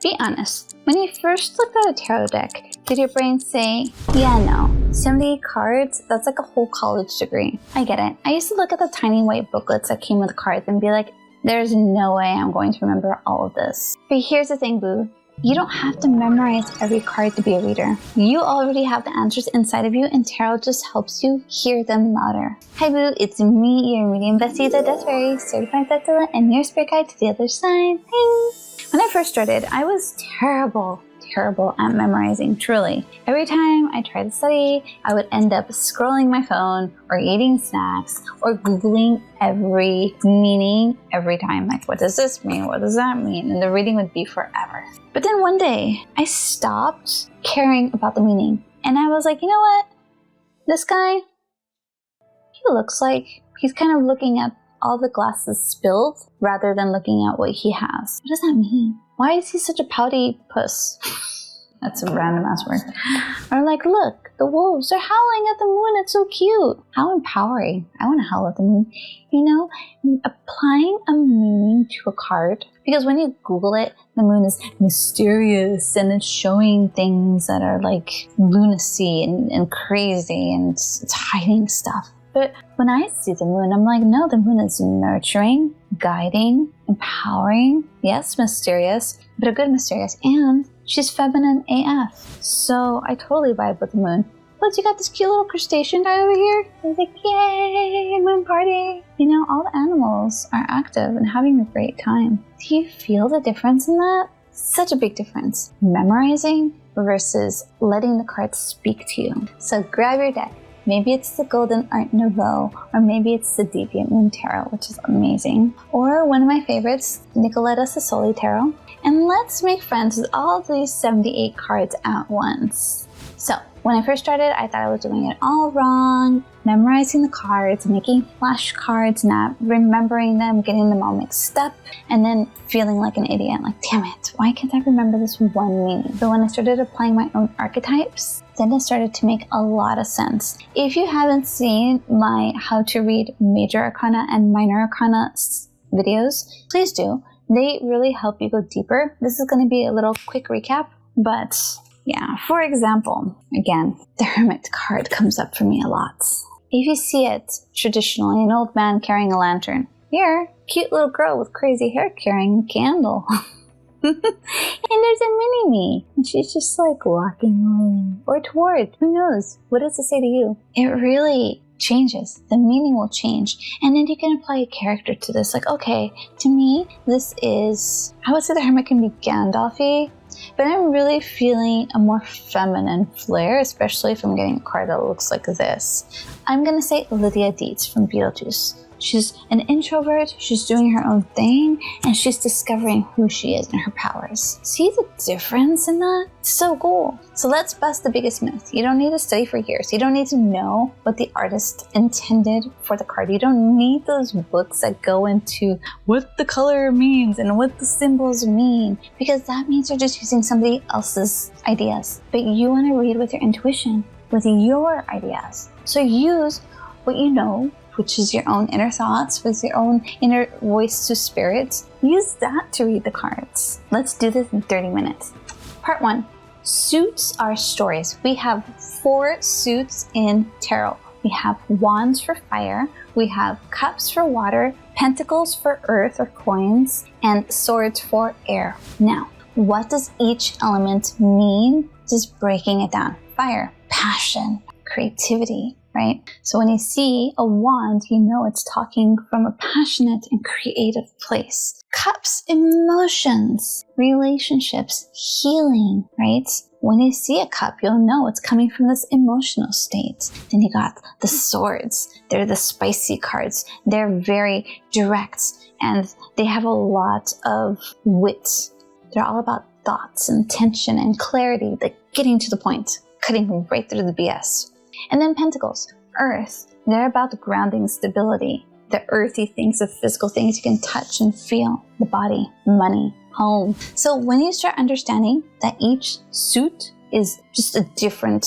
Be honest. When you first looked at a tarot deck, did your brain say, yeah, no, 78 cards, that's like a whole college degree? I get it. I used to look at the tiny white booklets that came with cards and be like, there's no way I'm going to remember all of this. But here's the thing, boo. You don't have to memorize every card to be a reader. You already have the answers inside of you, and tarot just helps you hear them louder. Hi boo, it's me, your medium bestie, the Death Fairy, certified Dectilla, and your spirit guide to the other side. Ding! When I first started, I was terrible at memorizing, truly. Every time I tried to study, I would end up scrolling my phone or eating snacks or Googling every meaning every time. Like, what does this mean? What does that mean? And the reading would be forever. But then one day, I stopped caring about the meaning. And I was like, you know what? This guy, he looks like he's kind of looking at all the glasses spilled rather than looking at what he has. What does that mean? Why is he such a pouty puss? That's a random ass word. Or like, look, the wolves are howling at the moon. It's so cute. How empowering. I want to howl at the moon. You know, applying a meaning to a card. Because when you Google it, the moon is mysterious and it's showing things that are like lunacy and crazy and it's hiding stuff. But when I see the moon, I'm like, no, the moon is nurturing, guiding, empowering. Yes, mysterious, but a good mysterious. And she's feminine AF. So I totally vibe with the moon. Plus, you got this cute little crustacean guy over here. He's like, yay, moon party. You know, all the animals are active and having a great time. Do you feel the difference in that? Such a big difference. Memorizing versus letting the cards speak to you. So grab your deck. Maybe it's the Golden Art Nouveau, or maybe it's the Deviant Moon Tarot, which is amazing. Or one of my favorites, Nicoletta Ceccoli Tarot. And let's make friends with all these 78 cards at once. So, when I first started, I thought I was doing it all wrong, memorizing the cards, making flashcards, not remembering them, getting them all mixed up, and then feeling like an idiot, like, damn it, why can't I remember this one meaning? But when I started applying my own archetypes, then it started to make a lot of sense. If you haven't seen my how to read Major Arcana and Minor Arcana videos, please do. They really help you go deeper. This is going to be a little quick recap, but yeah, for example, again, the Hermit card comes up for me a lot. If you see it traditionally, an old man carrying a lantern. Here, cute little girl with crazy hair carrying a candle. And there's a mini-me, and she's just like walking away. Or toward, who knows? What does it say to you? It really changes. The meaning will change. And then you can apply a character to this. Like, okay, to me, this is, I would say the Hermit can be Gandalf-y, but I'm really feeling a more feminine flair, especially if I'm getting a card that looks like this. I'm going to say Lydia Dietz from Beetlejuice. She's an introvert, she's doing her own thing, and she's discovering who she is and her powers. See the difference in that? So cool. So let's bust the biggest myth. You don't need to study for years. You don't need to know what the artist intended for the card. You don't need those books that go into what the color means and what the symbols mean, because that means you're just using somebody else's ideas. But you want to read with your intuition, with your ideas. So use what you know, which is your own inner thoughts, with your own inner voice to spirit. Use that to read the cards. Let's do this in 30 minutes. Part 1. Suits are stories. We have 4 suits in tarot. We have wands for fire, we have cups for water, pentacles for earth or coins, and swords for air. Now, what does each element mean? Just breaking it down. Fire, passion, creativity. Right? So when you see a wand, you know it's talking from a passionate and creative place. Cups, emotions, relationships, healing, right? When you see a cup, you'll know it's coming from this emotional state. Then you got the swords. They're the spicy cards. They're very direct and they have a lot of wit. They're all about thoughts and tension and clarity, like getting to the point, cutting right through the BS. And then pentacles, earth, they're about the grounding stability, the earthy things, the physical things you can touch and feel, the body, money, home. So when you start understanding that each suit is just a different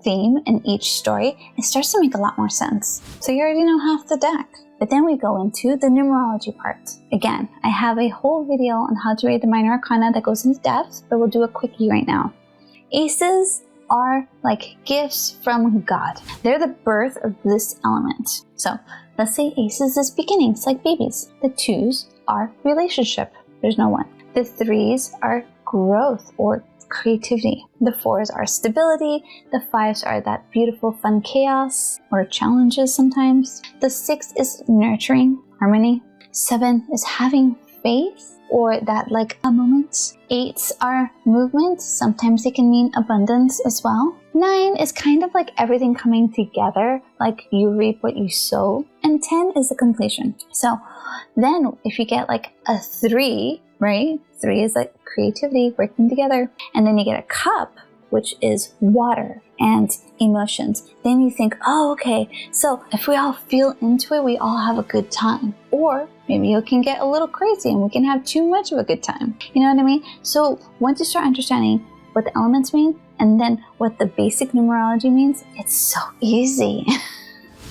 theme in each story, it starts to make a lot more sense. So you already know half the deck. But then we go into the numerology part. Again, I have a whole video on how to read the Minor Arcana that goes into depth, but we'll do a quickie right now. Aces are like gifts from God. They're the birth of this element. So let's say aces is beginnings, like babies. The 2s are relationship. There's no 1. The 3s are growth or creativity. The 4s are stability. The 5s are that beautiful fun chaos or challenges sometimes. The 6 is nurturing, harmony. 7 is having faith or that like a moment. 8s are movement. Sometimes they can mean abundance as well. 9 is kind of like everything coming together, like you reap what you sow. And 10 is the completion. So then if you get like a 3, right? 3 is like creativity, working together. And then you get a cup, which is water and emotions. Then you think, oh, okay, so if we all feel into it, we all have a good time. Or maybe you can get a little crazy and we can have too much of a good time. You know what I mean? So once you start understanding what the elements mean and then what the basic numerology means, it's so easy.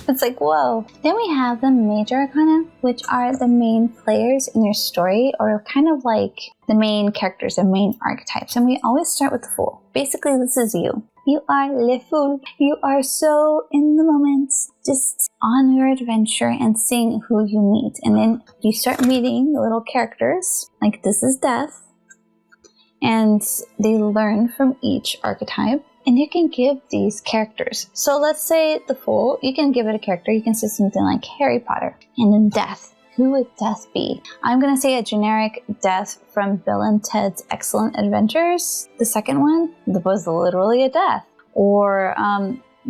It's like, whoa. Then we have the Major Arcana, which are the main players in your story, or kind of like the main characters, the main archetypes. And we always start with the Fool. Basically, this is you. You are le fool. You are so in the moment, just on your adventure and seeing who you meet. And then you start meeting the little characters, like this is Death. And they learn from each archetype. And you can give these characters. So let's say the Fool, you can give it a character. You can say something like Harry Potter. And then Death. Who would Death be? I'm going to say a generic Death from Bill and Ted's Excellent Adventures. The second one was literally a death. Or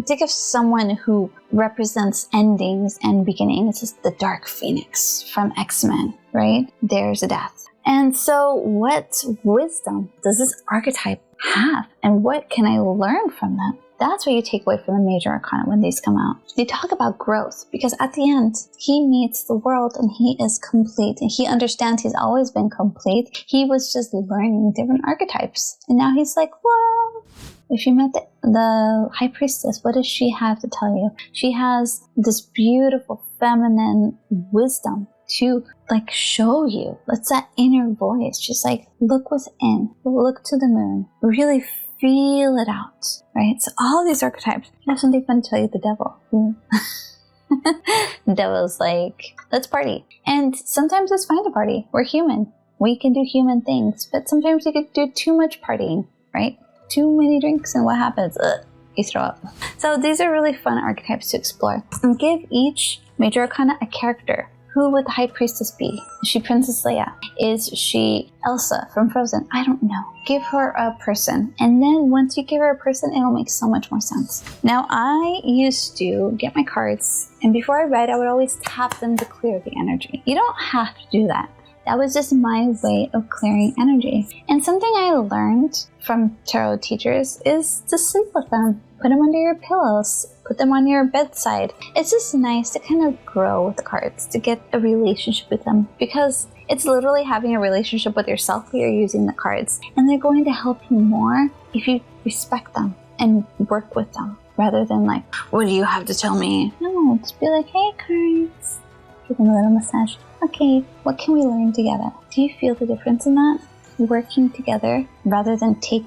think of someone who represents endings and beginnings. It's the Dark Phoenix from X-Men, right? There's a death. And so what wisdom does this archetype have? And what can I learn from them? That's what you take away from the Major Arcana when these come out. They talk about growth because at the end, he meets the world and he is complete. And he understands he's always been complete. He was just learning different archetypes. And now he's like, whoa. If you met the High Priestess, what does she have to tell you? She has this beautiful feminine wisdom to like show you. That's that inner voice. Just like look within, look to the moon, really feel it out, right? So all these archetypes. I have something fun to tell you. The Devil. The Devil's like, let's party. And sometimes it's fine to party. We're human. We can do human things, but sometimes you could do too much partying, right? Too many drinks, and what happens? You throw up. So these are really fun archetypes to explore. And give each Major Arcana a character. Who would the High Priestess be? Is she Princess Leia? Is she Elsa from Frozen? I don't know. Give her a person. And then once you give her a person, it'll make so much more sense. Now, I used to get my cards, and before I read, I would always tap them to clear the energy. You don't have to do that. That was just my way of clearing energy. And something I learned from tarot teachers is to sleep with them. Put them under your pillows. Put them on your bedside. It's just nice to kind of grow with the cards, to get a relationship with them. Because it's literally having a relationship with yourself where you're using the cards. And they're going to help you more if you respect them and work with them. Rather than like, what do you have to tell me? No, just be like, hey cards. Give them a little massage. Okay, what can we learn together? Do you feel the difference in that? Working together rather than take.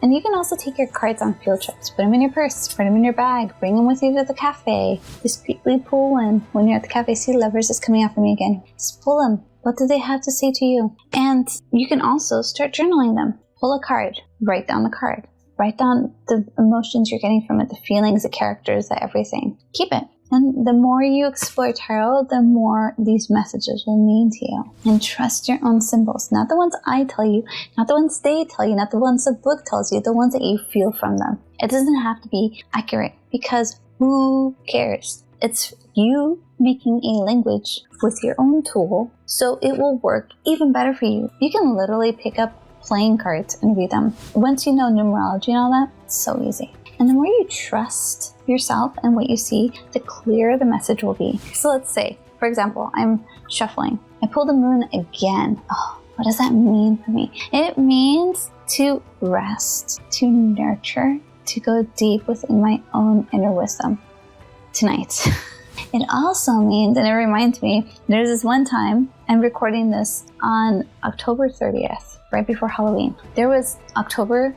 And you can also take your cards on field trips. Put them in your purse, put them in your bag, bring them with you to the cafe. Discreetly pull one. When you're at the cafe, see levers is coming out for me again. Just pull them. What do they have to say to you? And you can also start journaling them. Pull a card, write down the card. Write down the emotions you're getting from it, the feelings, the characters, the everything. Keep it. And the more you explore tarot, the more these messages will mean to you. And trust your own symbols. Not the ones I tell you, not the ones they tell you, not the ones the book tells you, the ones that you feel from them. It doesn't have to be accurate because who cares? It's you making a language with your own tool, so it will work even better for you. You can literally pick up playing cards and read them. Once you know numerology and all that, it's so easy. And the more you trust yourself and what you see, the clearer the message will be. So let's say, for example, I'm shuffling. I pull the moon again. Oh, what does that mean for me? It means to rest, to nurture, to go deep within my own inner wisdom tonight. It also means, and it reminds me, there's this one time, I'm recording this on October 30th, right before Halloween. There was October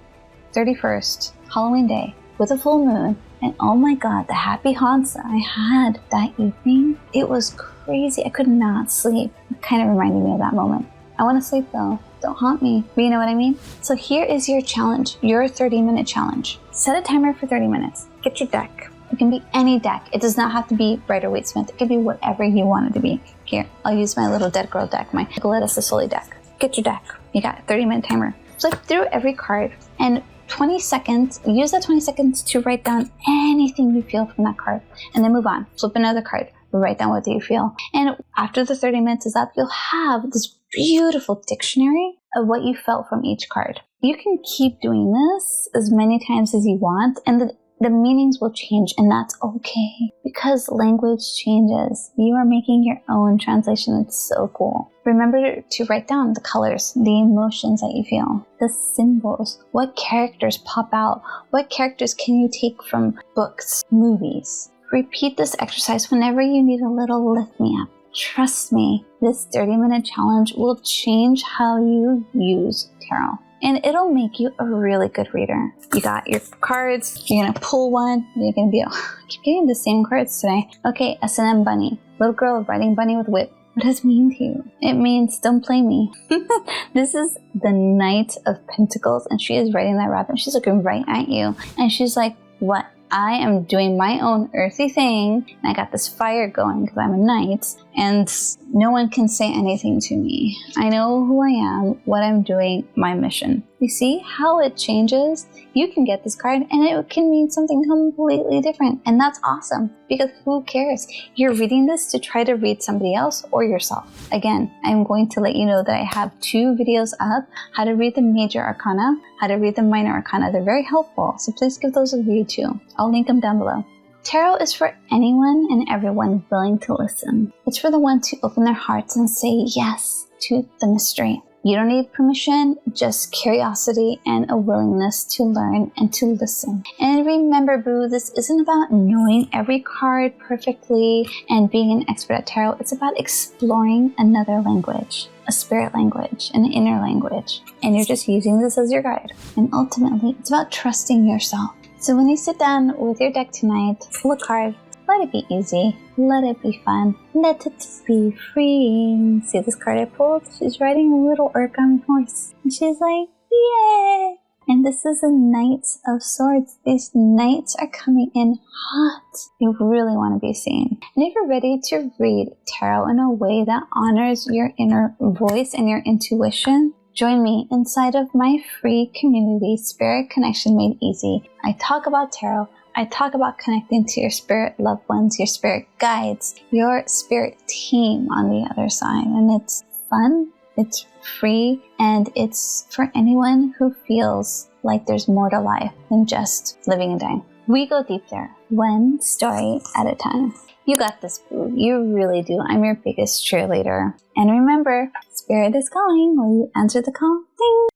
31st, Halloween day, with a full moon. And oh my God, the happy haunts that I had that evening, it was crazy. I could not sleep. It kind of reminded me of that moment. I want to sleep though. Don't haunt me. But you know what I mean? So here is your challenge, your 30-minute challenge. Set a timer for 30 minutes. Get your deck. It can be any deck. It does not have to be Rider-Waite-Smith. It can be whatever you want it to be. Here, I'll use my little dead girl deck, my Nicoletta Ceccoli deck. Get your deck. You got a 30-minute timer. Flip through every card and 20 seconds, use that 20 seconds to write down anything you feel from that card. And then move on. Flip another card. Write down what you feel. And after the 30 minutes is up, you'll have this beautiful dictionary of what you felt from each card. You can keep doing this as many times as you want, and the meanings will change, and that's okay. Because language changes. You are making your own translation. It's so cool. Remember to write down the colors, the emotions that you feel, the symbols, what characters pop out, what characters can you take from books, movies. Repeat this exercise whenever you need a little lift me up. Trust me, this 30-minute challenge will change how you use tarot. And it'll make you a really good reader. You got your cards, you're gonna pull one, you're gonna be, I keep getting the same cards today. Okay, S&M bunny, little girl riding bunny with whip. What does it mean to you? It means don't play me. This is the Knight of Pentacles, and she is riding that rabbit. She's looking right at you, and she's like, what? I am doing my own earthy thing, and I got this fire going because I'm a knight, and no one can say anything to me. I know who I am, what I'm doing, my mission. You see how it changes? You can get this card and it can mean something completely different, and that's awesome because who cares? You're reading this to try to read somebody else or yourself. Again, I'm going to let you know that I have 2 videos up, how to read the Major Arcana, how to read the Minor Arcana. They're very helpful, so please give those a read too. I'll link them down below. Tarot is for anyone and everyone willing to listen. It's for the ones who open their hearts and say yes to the mystery. You don't need permission, just curiosity and a willingness to learn and to listen. And remember, boo, this isn't about knowing every card perfectly and being an expert at tarot. It's about exploring another language, a spirit language, an inner language. And you're just using this as your guide. And ultimately, it's about trusting yourself. So when you sit down with your deck tonight, pull a card. Let it be easy. Let it be fun. Let it be freeing. See this card I pulled? She's riding a little origami horse. And she's like, yay! And this is a Knight of Swords. These knights are coming in hot. You really want to be seen. And if you're ready to read tarot in a way that honors your inner voice and your intuition, join me inside of my free community, Spirit Connection Made Easy. I talk about tarot. I talk about connecting to your spirit loved ones, your spirit guides, your spirit team on the other side. And it's fun, it's free, and it's for anyone who feels like there's more to life than just living and dying. We go deep there, one story at a time. You got this, boo. You really do. I'm your biggest cheerleader. And remember, spirit is calling. Will you answer the call? Ding!